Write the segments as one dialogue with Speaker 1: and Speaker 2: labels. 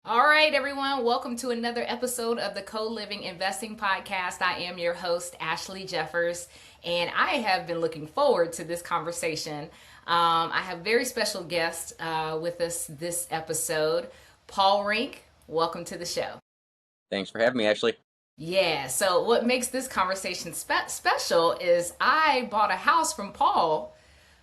Speaker 1: All right, everyone, welcome to another episode of the Coliving Investing Podcast. I am your host, Ashley Jeffers, and I have been looking forward to this conversation. I have a very special guest with us this episode, Paul Rink. Welcome to the show.
Speaker 2: Thanks for having me, Ashley.
Speaker 1: Yeah, so what makes this conversation special is I bought a house from Paul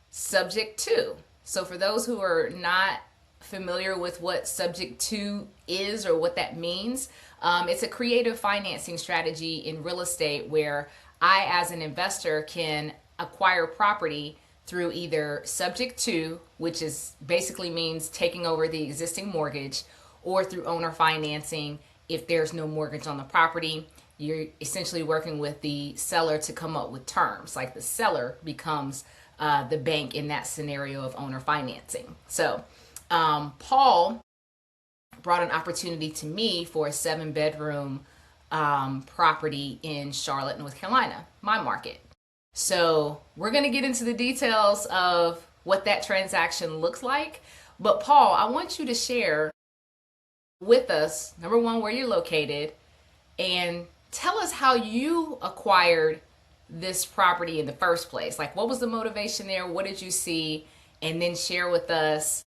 Speaker 1: subject to. So for those who are not familiar with what subject to is or what that means, it's a creative financing strategy in real estate where I, as an investor, can acquire property through either subject to, which is basically means taking over the existing mortgage, or through owner financing if there's no mortgage on the property. You're essentially working with the seller to come up with terms. Like the seller becomes the bank in that scenario of owner financing. So Paul brought an opportunity to me for a 7-bedroom property in Charlotte, North Carolina, my market. So we're going to get into the details of what that transaction looks like. But Paul, I want you to share with us, number one, where you're located, and tell us how you acquired this property in the first place. Like, what was the motivation there? What did you see? And then share with us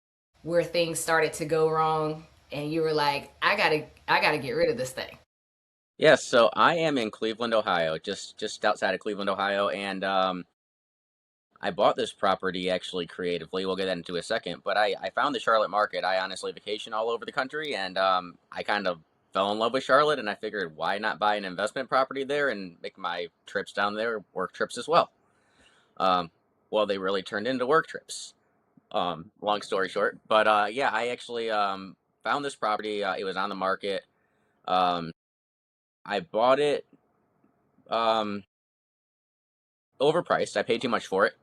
Speaker 1: where things started to go wrong and you were like, I gotta get rid of this thing.
Speaker 2: Yes, so I am in Cleveland, Ohio, just outside of Cleveland, Ohio, and I bought this property actually creatively. We'll get that into a second, but I found the Charlotte market. I honestly vacation all over the country, and I kind of fell in love with Charlotte, and I figured why not buy an investment property there and make my trips down there work trips as well. Well, they really turned into work trips. Long story short, but yeah, I actually found this property. It was on the market. Um, I bought it um, overpriced. I paid too much for it.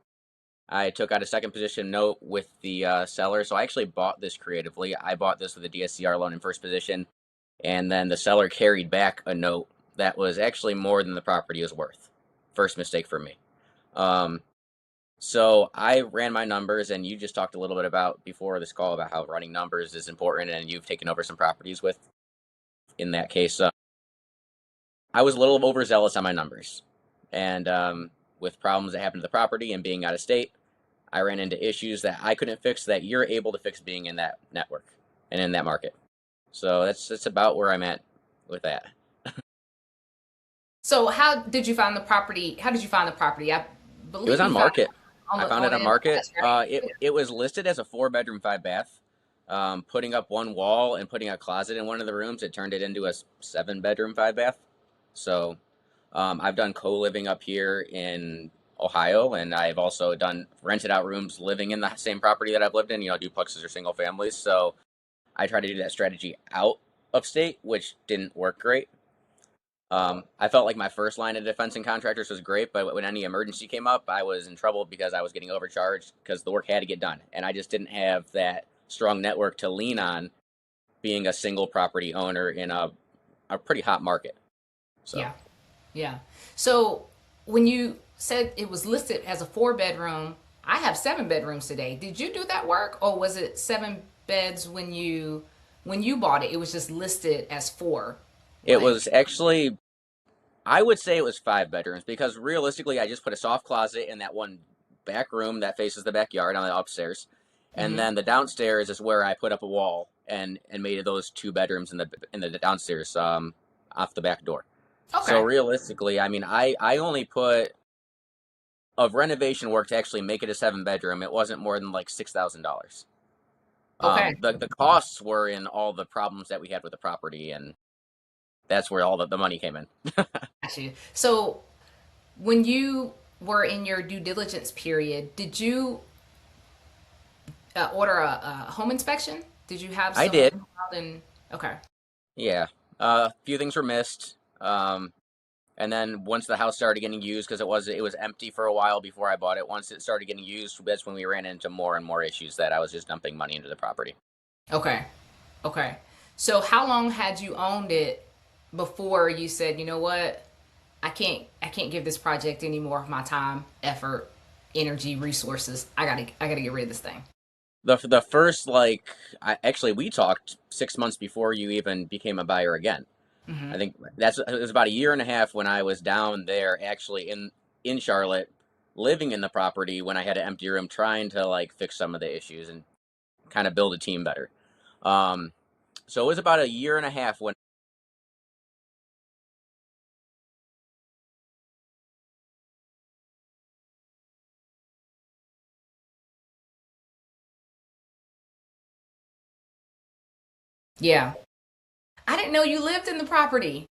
Speaker 2: I took out a second position note with the seller, so I actually bought this creatively. I bought this with a DSCR loan in first position, and then the seller carried back a note that was actually more than the property was worth. First mistake for me. Um, So I ran my numbers, and you just talked a little bit about before this call about how running numbers is important, and you've taken over some properties with. In that case, I was a little overzealous on my numbers, and with problems that happened to the property and being out of state, I ran into issues that I couldn't fix that you're able to fix being in that network and in that market. So that's about where I'm at with that.
Speaker 1: So how did you find the property? How did you find the property? I
Speaker 2: It was
Speaker 1: believe
Speaker 2: on
Speaker 1: you found it
Speaker 2: market.
Speaker 1: on
Speaker 2: I found
Speaker 1: on
Speaker 2: it
Speaker 1: the
Speaker 2: on
Speaker 1: internet.
Speaker 2: market.
Speaker 1: That's right.
Speaker 2: It was listed as a 4-bedroom, 5-bath. Putting up one wall and putting a closet in one of the rooms, it turned it into a 7-bedroom, 5-bath. So I've done co-living up here in Ohio, and I've also done rented out rooms living in the same property that I've lived in, duplexes or single families. So I tried to do that strategy out of state, which didn't work great. I felt like my first line of defense and contractors was great, but when any emergency came up, I was in trouble because I was getting overcharged because the work had to get done. And I just didn't have that strong network to lean on being a single property owner in a pretty hot market. So
Speaker 1: Yeah, yeah. So when you said it was listed as a 4-bedroom, I have 7 bedrooms today. Did you do that work, or was it 7 beds when you bought it? It was just listed as four.
Speaker 2: it
Speaker 1: Like,
Speaker 2: was actually, I would say it was 5 bedrooms because realistically, I just put a soft closet in that one back room that faces the backyard on the upstairs. And
Speaker 1: hmm
Speaker 2: then the downstairs is where I put up a wall and made those 2 bedrooms in the downstairs off the back door. So
Speaker 1: okay,
Speaker 2: realistically, I mean, I only put of renovation work to actually make it a 7 bedroom. It wasn't more than like $6,000.
Speaker 1: okay.
Speaker 2: The costs were in all the problems that we had with the property, and that's where all the money came in.
Speaker 1: Got you. So when you were in your due diligence period, did you order a home inspection? Did you have
Speaker 2: I
Speaker 1: someone
Speaker 2: did,
Speaker 1: come out and okay,
Speaker 2: yeah. A few things were missed. And then once the house started getting used, because it was empty for a while before I bought it. Once it started getting used, that's when we ran into more and more issues that I was just dumping money into the property.
Speaker 1: okay, okay. So how long had you owned it before you said, you know what, I can't give this project any more of my time, effort, energy, resources. I gotta get rid of this thing.
Speaker 2: The first actually we talked 6 months before you even became a buyer again.
Speaker 1: Hmm.
Speaker 2: I think it was about a year and a half when I was down there actually in Charlotte, living in the property when I had an empty room, trying to like fix some of the issues and kind of build a team better. Um, so it was about a year and a half when.
Speaker 1: Yeah. I didn't know you lived in the property.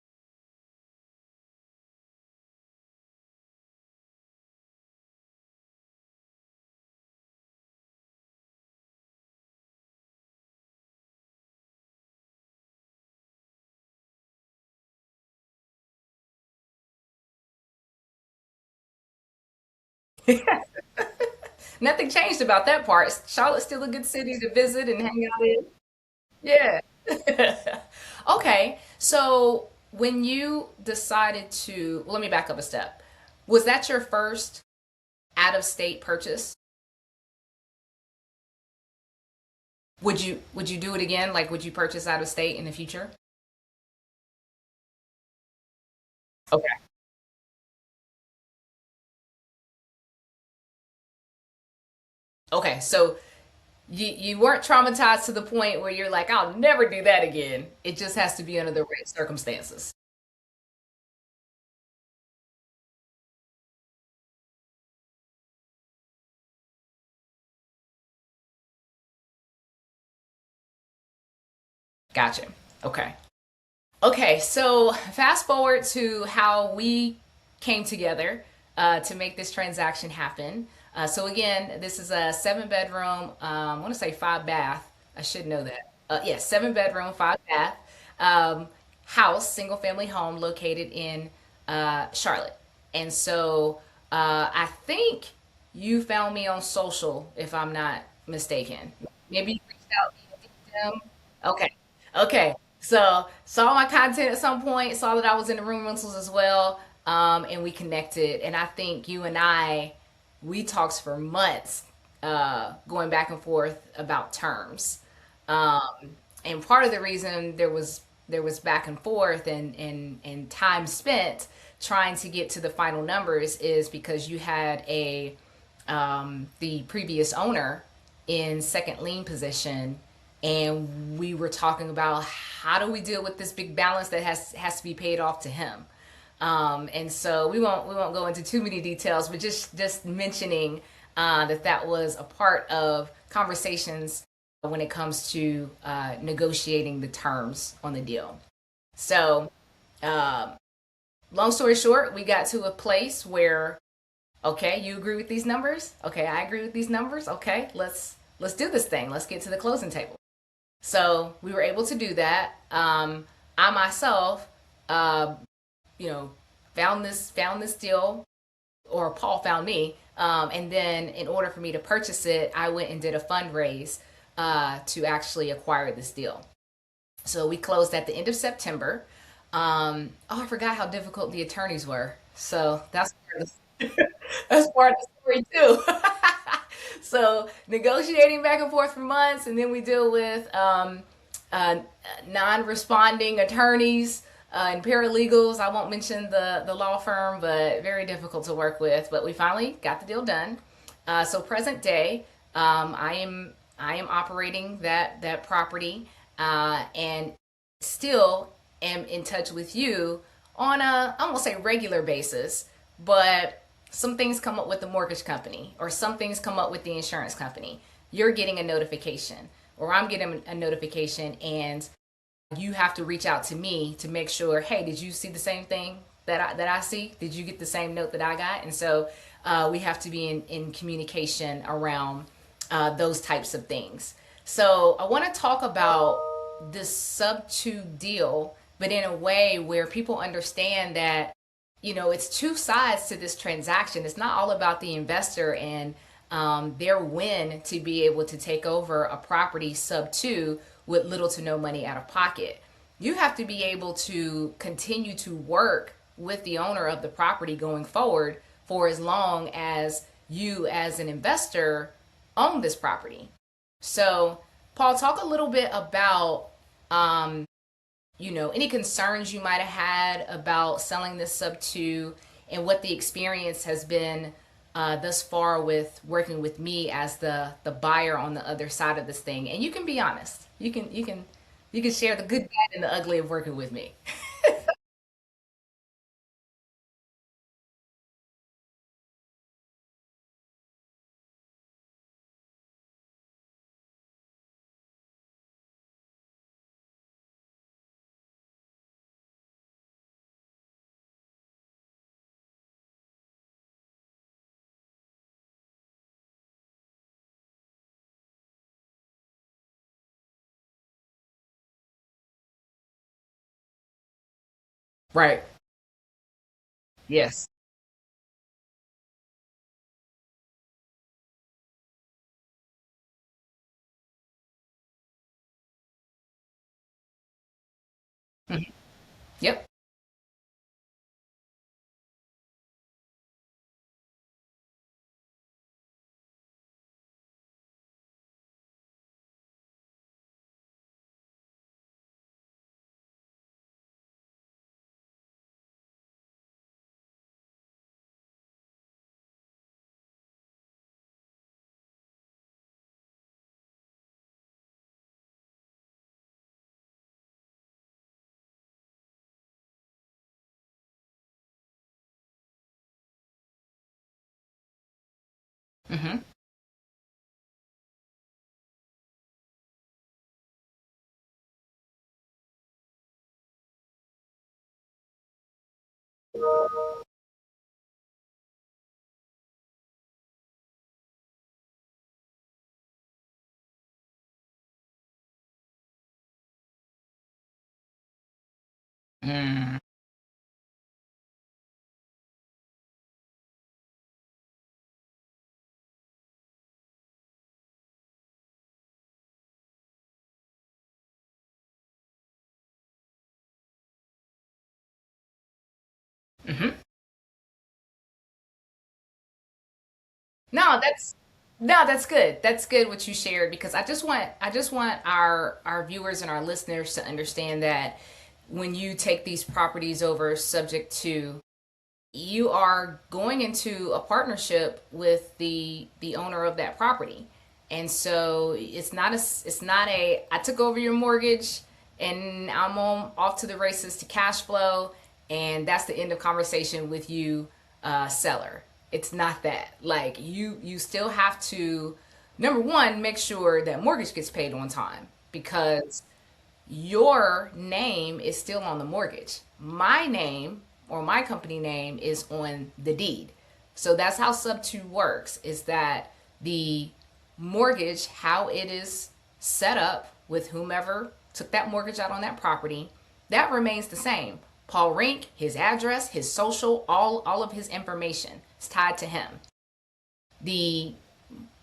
Speaker 1: Nothing changed about that part. Charlotte's still a good city to visit and hang out in. Yeah. Okay. So when you decided to, well, let me back up a step. Was that your first out of state purchase? Would you do it again? Like would you purchase out of state in the future? Okay. Okay. So you weren't traumatized to the point where you're like, I'll never do that again. It just has to be under the right circumstances. Gotcha. Okay. Okay, so fast forward to how we came together to make this transaction happen. So again, this is a 7 bedroom. I want to say 5 bath. I should know that. Yes, 7 bedroom, 5 bath house, single family home located in Charlotte. And so I think you found me on social, if I'm not mistaken. Maybe you reached out via DM. Okay. Okay. So saw my content at some point, saw that I was in the room rentals as well, and we connected. And I think you and we talked for months, going back and forth about terms. Um, and part of the reason there was back and forth and time spent trying to get to the final numbers is because you had a the previous owner in second lien position, and we were talking about how do we deal with this big balance that has to be paid off to him. And so we won't go into too many details, but just mentioning that was a part of conversations when it comes to negotiating the terms on the deal. So, um, long story short, we got to a place where, okay, you agree with these numbers? Okay, I agree with these numbers. Okay, let's do this thing. Let's get to the closing table. So we were able to do that. I myself, uh, you know, found this deal, or Paul found me, and then in order for me to purchase it, I went and did a fundraise to actually acquire this deal. So we closed at the end of September. Oh, I forgot how difficult the attorneys were. So that's part of the story too. So negotiating back and forth for months, and then we deal with uh, non-responding attorneys and paralegals. I won't mention the law firm, but very difficult to work with. But we finally got the deal done. So present day, I am operating that property, and still am in touch with you on a, I won't say regular basis, but some things come up with the mortgage company or some things come up with the insurance company. You're getting a notification, or I'm getting a notification, and you have to reach out to me to make sure, hey, did you see the same thing that I see? Did you get the same note that I got? And so we have to be in communication around those types of things. So I want to talk about this sub two deal, but in a way where people understand that, it's two sides to this transaction. It's not all about the investor and their win to be able to take over a property sub two with little to no money out of pocket. You have to be able to continue to work with the owner of the property going forward for as long as you, as an investor, own this property. So, Paul, talk a little bit about, um, any concerns you might have had about selling this sub two, and what the experience has been thus far with working with me as the buyer on the other side of this thing. And you can be honest. You can share the good, bad, and the ugly of working with me. Right. Yes. Mhm. Yep. Hmm. Mm. Hmm. No, that's good. That's good what you shared, because I just want our viewers and our listeners to understand that when you take these properties over subject to, you are going into a partnership with the owner of that property. And so it's not a I took over your mortgage and I'm on off to the races to cash flow, and that's the end of conversation with you, seller. It's not that. Like, you still have to, number one, make sure that mortgage gets paid on time, because your name is still on the mortgage. My name, or my company name, is on the deed. So that's how sub 2 works, is that the mortgage, how it is set up with whomever took that mortgage out on that property, that remains the same. Paul Rink, his address, his social, all of his information is tied to him. The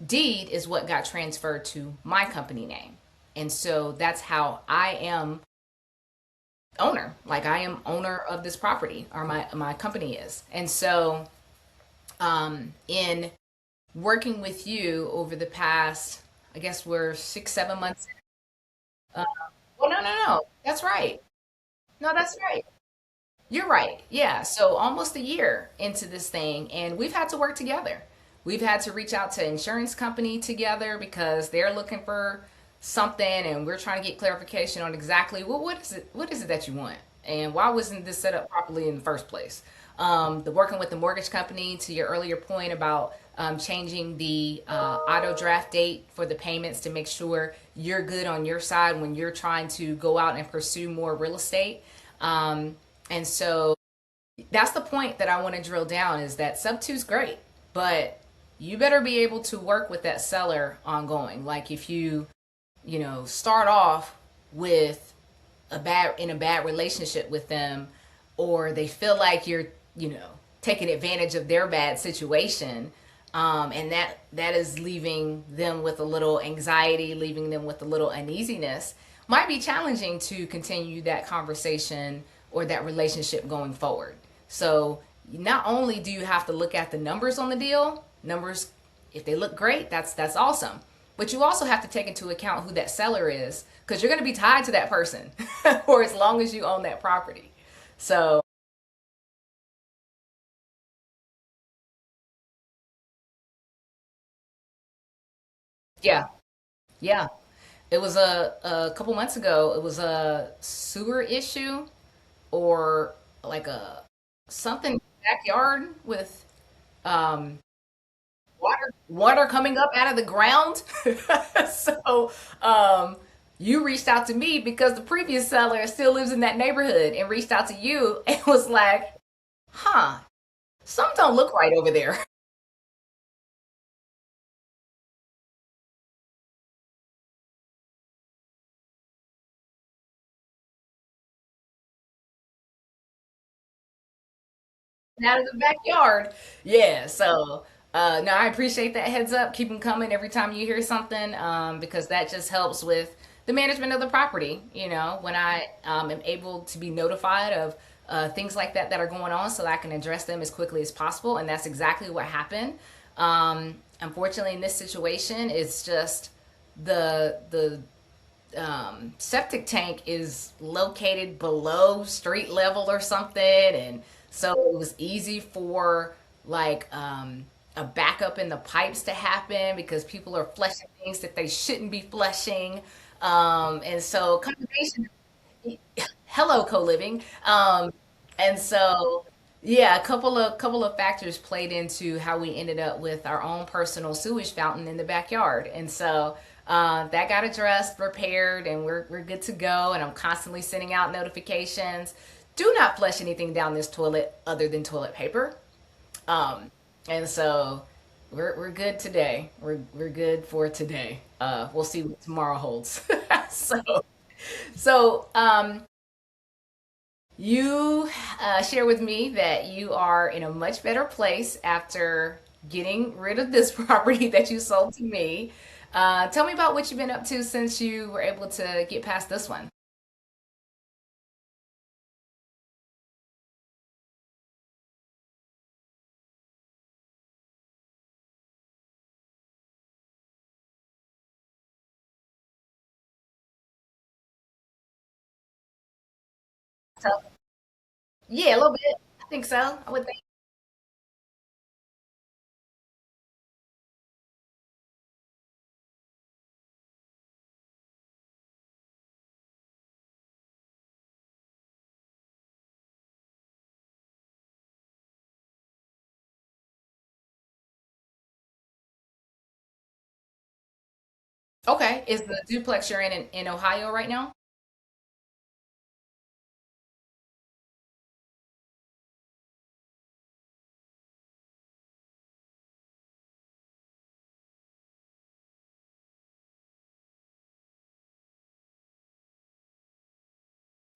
Speaker 1: deed is what got transferred to my company name. And so that's how I am owner. Like, I am owner of this property, or my company is. And so, in working with you over the past, I guess we're 6 7 months. Uh, well, no, that's right. No, that's right. You're right. Yeah. So almost a year into this thing, and we've had to work together. We've had to reach out to insurance company together because they're looking for something, and we're trying to get clarification on exactly what is it that you want, and why wasn't this set up properly in the first place. The working with the mortgage company, to your earlier point about changing the auto draft date for the payments to make sure you're good on your side when you're trying to go out and pursue more real estate. And so that's the point that I want to drill down, is that sub two is great, but you better be able to work with that seller ongoing. Like, if you start off with a bad relationship with them, or they feel like you're, taking advantage of their bad situation, and that is leaving them with a little anxiety, leaving them with a little uneasiness, might be challenging to continue that conversation or that relationship going forward. So not only do you have to look at the numbers on the deal, numbers, if they look great, that's awesome. But you also have to take into account who that seller is, because you're going to be tied to that person for as long as you own that property. So, yeah, yeah. It was a couple months ago. It was a sewer issue or like a something backyard with um, water coming up out of the ground. So you reached out to me because the previous seller still lives in that neighborhood and reached out to you and was like, huh, something don't look right over there. Out of the backyard. Yeah. So no, I appreciate that heads up. Keep them coming every time you hear something, because that just helps with the management of the property. You know, when I am able to be notified of things like that that are going on, so that I can address them as quickly as possible. And that's exactly what happened. Unfortunately, in this situation, it's just the septic tank is located below street level or something, and so it was easy for like a backup in the pipes to happen because people are flushing things that they shouldn't be flushing, and so combination. Hello, co-living. And so yeah, a couple of factors played into how we ended up with our own personal sewage fountain in the backyard. And so that got addressed, repaired, and we're good to go. And I'm constantly sending out notifications. Do not flush anything down this toilet other than toilet paper. Um, and so we're good today. We're good for today. We'll see what tomorrow holds. so so you share with me that you are in a much better place after getting rid of this property that you sold to me. Tell me about what you've been up to since you were able to get past this one. So, yeah, a little bit. I think so. I would think. Okay. Is the duplex you're in Ohio right now?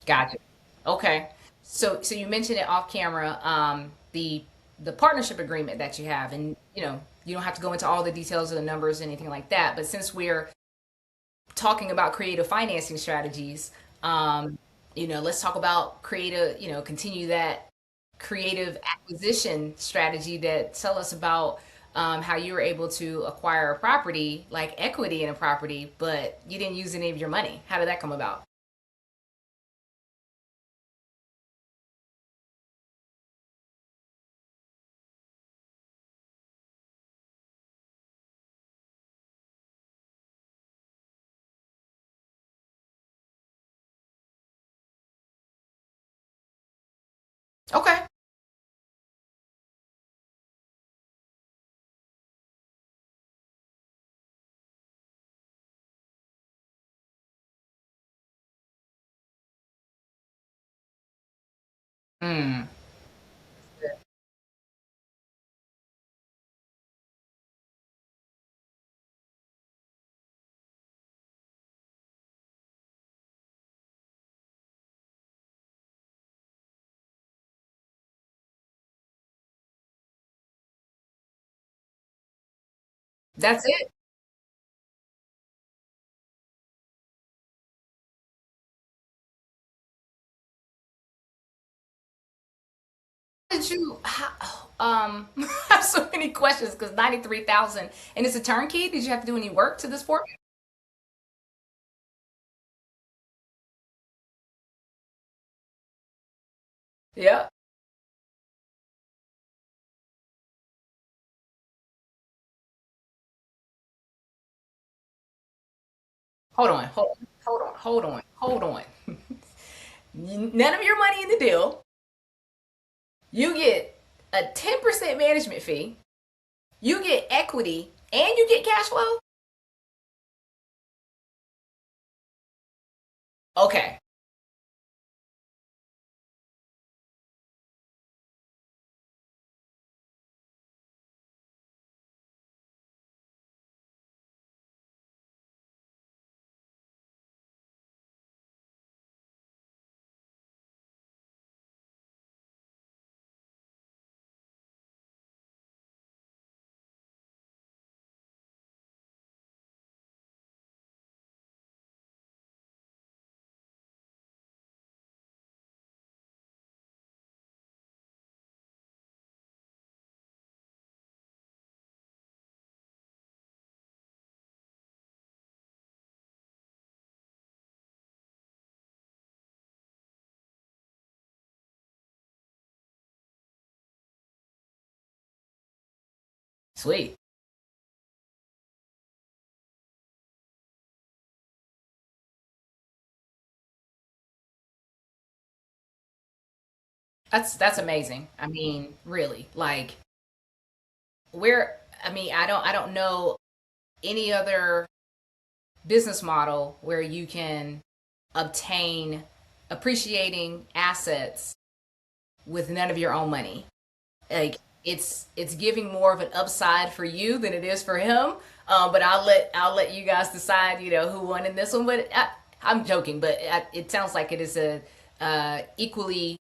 Speaker 1: Gotcha. Okay. So you mentioned it off camera, the partnership agreement that you have, and you don't have to go into all the details of the numbers or anything like that. But since we're talking about creative financing strategies, um, let's talk about creative, continue that creative acquisition strategy that tell us about how you were able to acquire a property, like equity in a property, but you didn't use any of your money. How did that come about? Okay. Mm. That's it. Did you I have so many questions because 93,000 and it's a turnkey. Did you have to do any work to this fort? Yeah. Hold on, hold on. None of your money in the deal. You get a 10% management fee. You get equity and you get cash flow. Okay. Sweet. That's amazing. I mean, really. Like where I mean, I don't know any other business model where you can obtain appreciating assets with none of your own money. Like it's giving more of an upside for you than it is for him. But I'll let you guys decide, who won in this one. But I'm joking, but it sounds like it is a equally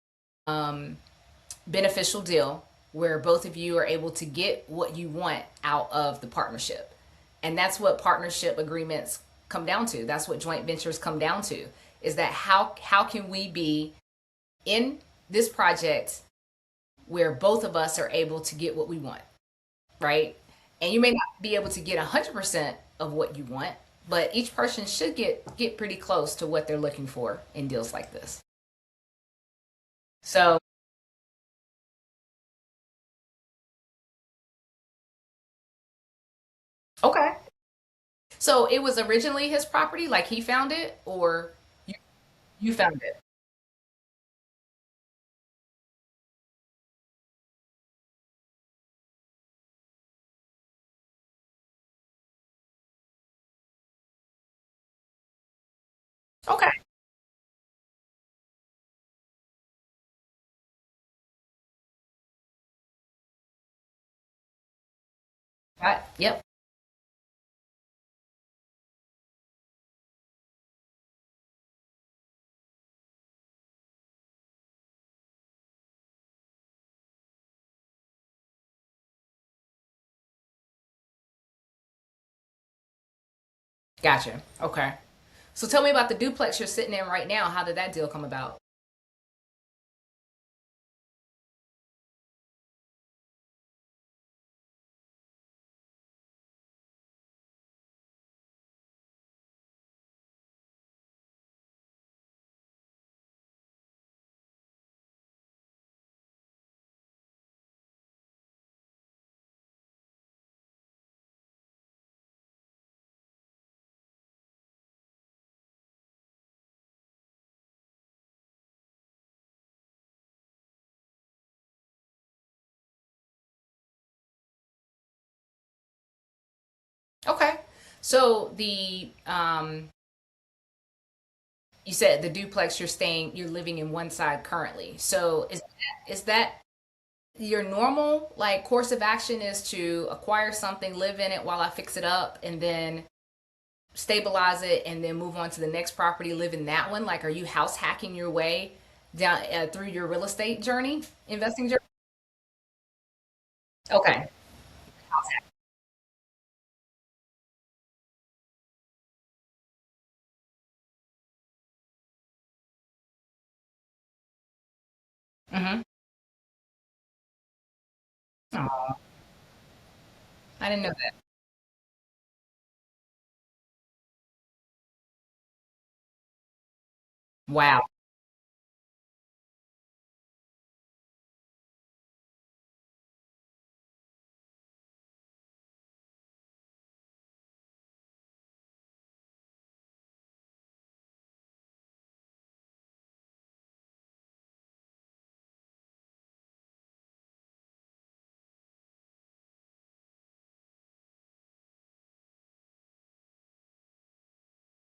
Speaker 1: beneficial deal where both of you are able to get what you want out of the partnership. And that's what partnership agreements come down to. That's what joint ventures come down to. Is that how can we be in this project where both of us are able to get what we want, right? And you may not be able to get 100% of what you want, but each person should get pretty close to what they're looking for in deals like this. So, okay. So it was originally his property, like he found it, or you, you found it? Okay. Right. Yep. Gotcha. Okay. So tell me about the duplex you're sitting in right now. How did that deal come about? Okay. So you said the duplex you're living in one side currently. So is that your normal like course of action is to acquire something, live in it while I fix it up, and then stabilize it, and then move on to the next property, live in that one? Like, are you house hacking your way down through your real estate journey, investing journey? Okay. House hack. Mm-hmm. Aw, I didn't know that. Wow.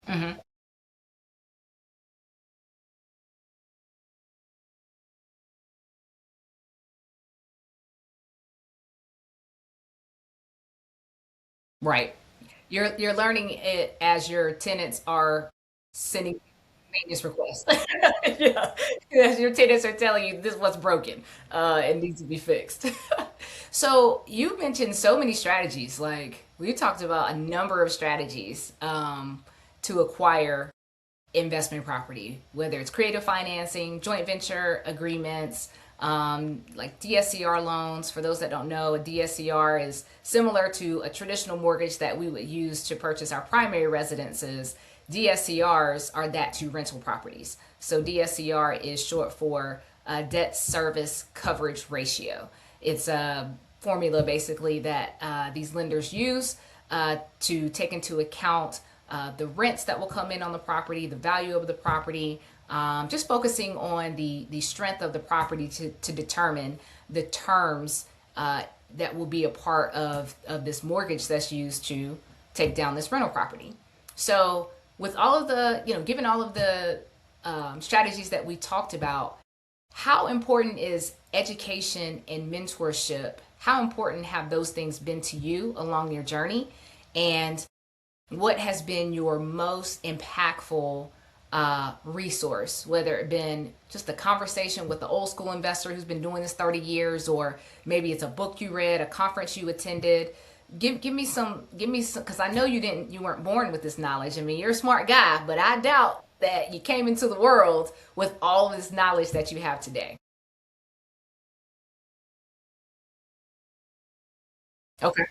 Speaker 1: Hmm. Right. You're learning it as your tenants are sending maintenance requests. Yeah. As your tenants are telling you this is what's broken. It needs to be fixed. So you mentioned so many strategies. Like we talked about a number of strategies to acquire investment property, whether it's creative financing, joint venture agreements, like DSCR loans. For those that don't know, a DSCR is similar to a traditional mortgage that we would use to purchase our primary residences. DSCRs are that to rental properties. So DSCR is short for debt service coverage ratio. It's a formula basically that these lenders use to take into account the rents that will come in on the property, the value of the property, just focusing on the strength of the property to determine the terms that will be a part of this mortgage that's used to take down this rental property. So, with all of the, given all of the strategies that we talked about, how important is education and mentorship? How important have those things been to you along your journey? And what has been your most impactful resource, whether it been just a conversation with the old school investor who's been doing this 30 years, or maybe it's a book you read, a conference you attended. Give me some, because I know you weren't born with this knowledge. I mean, you're a smart guy, but I doubt that you came into the world with all of this knowledge that you have today. Okay.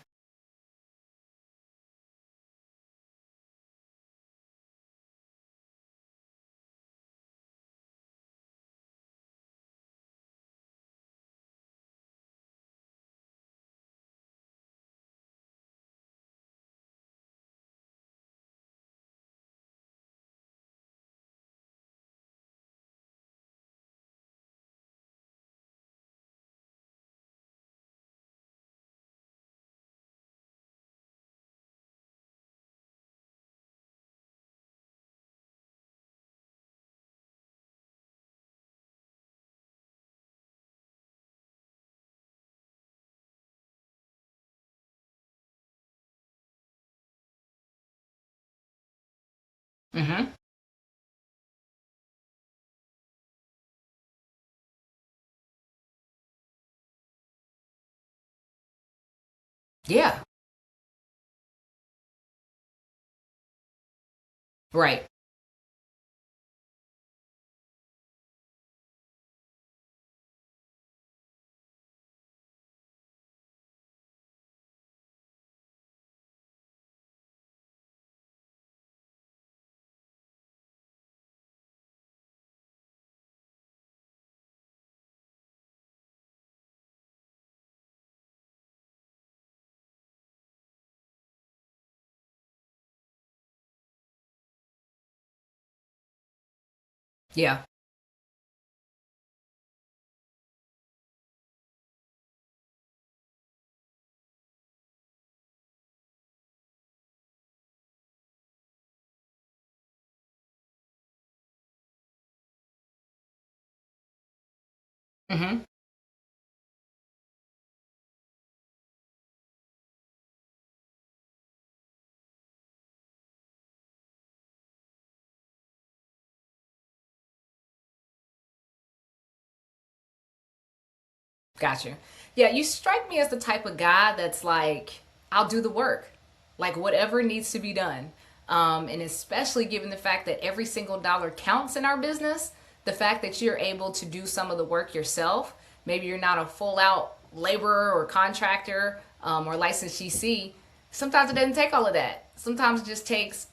Speaker 1: Mm-hmm. Yeah. Right. Yeah. Mm-hmm. Gotcha. Yeah, you strike me as the type of guy that's like, I'll do the work, like whatever needs to be done. And especially given the fact that every single dollar counts in our business, the fact that you're able to do some of the work yourself, maybe you're not a full out laborer or contractor or licensed GC, sometimes it doesn't take all of that. Sometimes it just takes,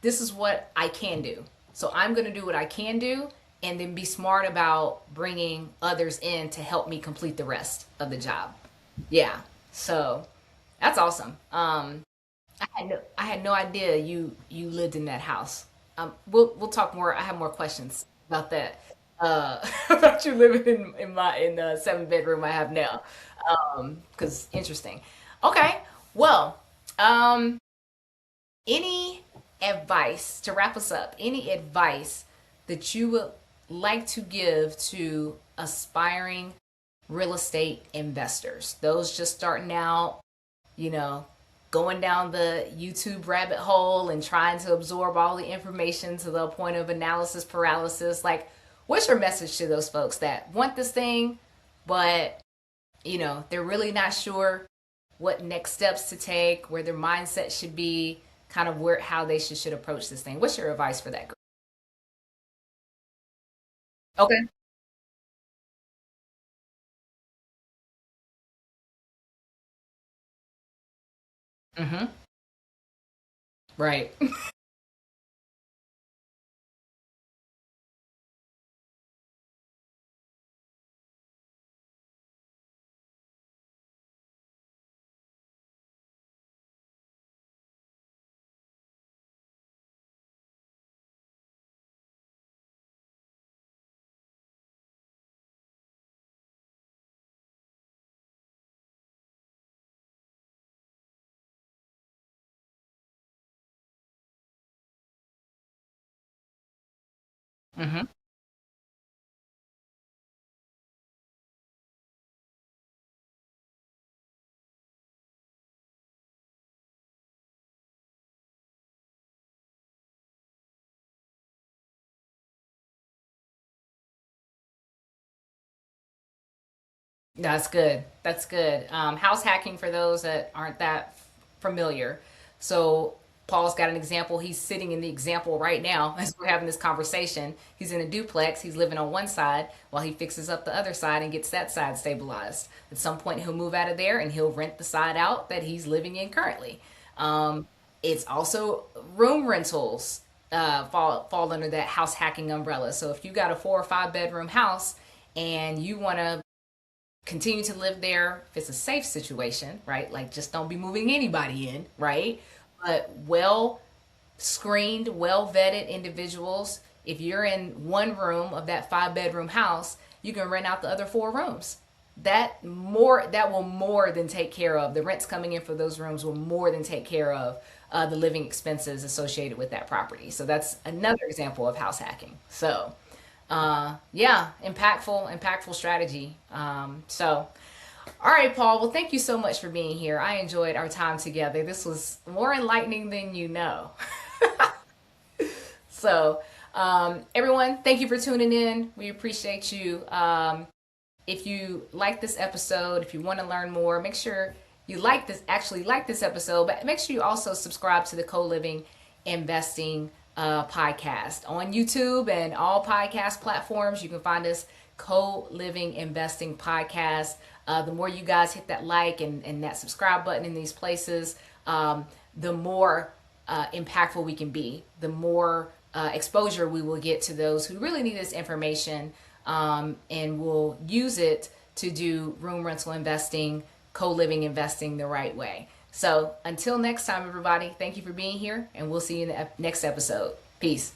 Speaker 1: this is what I can do. So I'm going to do what I can do and then be smart about bringing others in to help me complete the rest of the job. Yeah. So that's awesome. I had no idea you lived in that house. We'll talk more. I have more questions about that. About you living in the 7 bedroom I have now. Because interesting. Okay. Well, um, any advice to wrap us up? Any advice that you would like to give to aspiring real estate investors? Those just starting out, you know, going down the YouTube rabbit hole and trying to absorb all the information to the point of analysis paralysis. Like, what's your message to those folks that want this thing, but, they're really not sure what next steps to take, where their mindset should be, kind of how they should approach this thing? What's your advice for that group? Okay. Mm-hmm. Right. Mm-hmm. That's good. That's good. House hacking, for those that aren't that familiar. So Paul's got an example. He's sitting in the example right now as we're having this conversation. He's in a duplex. He's living on one side while he fixes up the other side and gets that side stabilized. At some point, he'll move out of there and he'll rent the side out that he's living in currently. Um, it's also room rentals fall under that house hacking umbrella. So if you got a 4 or 5 bedroom house and you want to continue to live there if it's a safe situation, right? Like, just don't be moving anybody in, right? But well screened, well vetted individuals. If you're in one room of that 5 bedroom house, you can rent out the other 4 rooms. That will more than take care of the rents coming in for those rooms, will more than take care of the living expenses associated with that property. So that's another example of house hacking. So yeah, impactful strategy. All right, Paul. Well, thank you so much for being here. I enjoyed our time together. This was more enlightening than you know. So, everyone, thank you for tuning in. We appreciate you. If you like this episode, if you want to learn more, make sure you like this episode, but make sure you also subscribe to the Co-Living Investing podcast on YouTube and all podcast platforms. You can find us, Co-Living Investing Podcast. The more you guys hit that like and that subscribe button in these places, the more impactful we can be, the more exposure we will get to those who really need this information, and will use it to do room rental investing, co-living investing the right way. So until next time, everybody, thank you for being here, and we'll see you in the next episode. Peace.